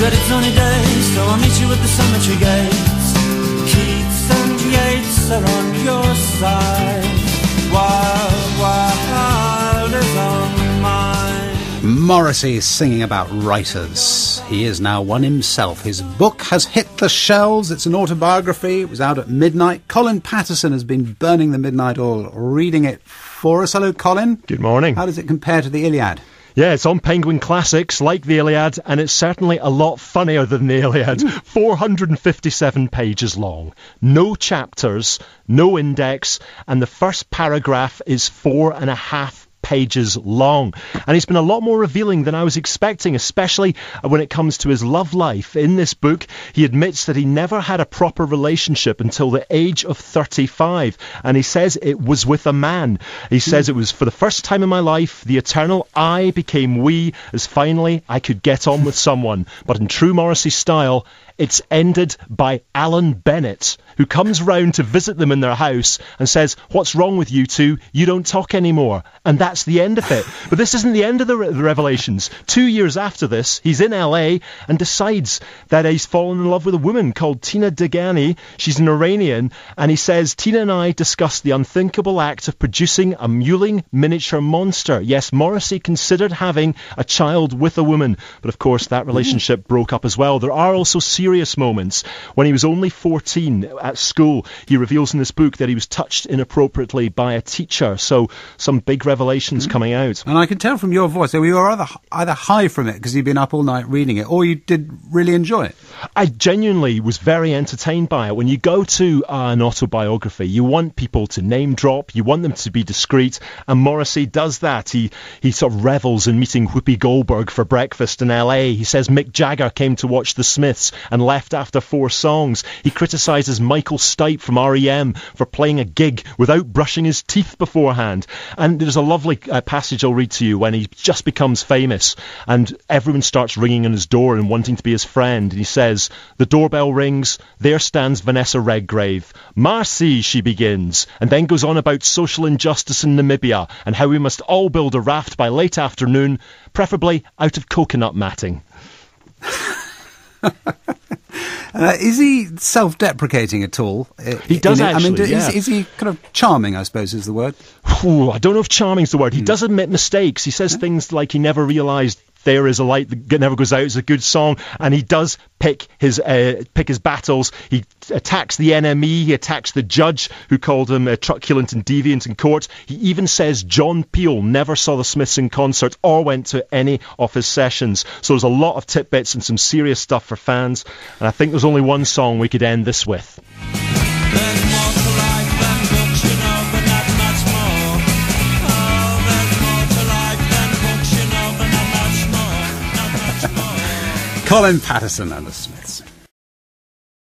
said it's only days, so I'll meet you at the cemetery gates. Keats and Yeats are on your side. Wild is on mine. Morrissey singing about writers. He is now one himself. His book has hit the shelves. It's an autobiography. It was out at midnight. Colin Patterson has been burning the midnight oil, reading it for us. Hello, Colin. Good morning. How does it compare to the Iliad? Yeah, it's on Penguin Classics, like the Iliad, and it's certainly a lot funnier than the Iliad. 457 pages long. No chapters, no index, and the first paragraph is 4.5 pages long. And he's been a lot more revealing than I was expecting, especially when it comes to his love life. In this book, he admits that he never had a proper relationship until the age of 35. And he says it was with a man. He says it was for the first time in my life, the eternal I became we, as finally I could get on with someone. But in true Morrissey style, it's ended by Alan Bennett, who comes round to visit them in their house and says, "What's wrong with you two? You don't talk anymore." And that's the end of it. But this isn't the end of the revelations. 2 years after this, he's in LA and decides that he's fallen in love with a woman called Tina Degani. She's an Iranian. And he says, "Tina and I discussed the unthinkable act of producing a mewling miniature monster." Yes, Morrissey considered having a child with a woman. But of course, that relationship broke up as well. There are also serious moments. When he was only 14 at school, he reveals in this book that he was touched inappropriately by a teacher. So some big revelations coming out. And I can tell from your voice that you were either high from it because you've been up all night reading it, or you did really enjoy it. I genuinely was very entertained by it. When you go to an autobiography, you want people to name drop, you want them to be discreet, and Morrissey does that. He sort of revels in meeting Whoopi Goldberg for breakfast in LA. He says Mick Jagger came to watch the Smiths and left after 4 songs. He criticises Michael Stipe from REM for playing a gig without brushing his teeth beforehand. And there's a lovely passage I'll read to you when he just becomes famous and everyone starts ringing on his door and wanting to be his friend. And he says, "The doorbell rings, there stands Vanessa Redgrave. 'Marcy,' she begins, and then goes on about social injustice in Namibia and how we must all build a raft by late afternoon, preferably out of coconut matting." Is he self-deprecating at all? He does actually, yeah. Is he kind of charming, I suppose is the word? Ooh, I don't know if charming is the word. He does admit mistakes. He says things like he never realised "There Is a Light That Never Goes Out" is a good song, and he does pick his battles. He attacks the NME, he attacks the judge who called him truculent and deviant in court. He even says John Peel never saw the Smiths in concert or went to any of his sessions. So there's a lot of tidbits and some serious stuff for fans, and I think there's only one song we could end this with. There's more to life than books, you know, but not much more. Oh, there's more to life than books, you know, but not much more. Not much more. Colin Patterson and the Smiths.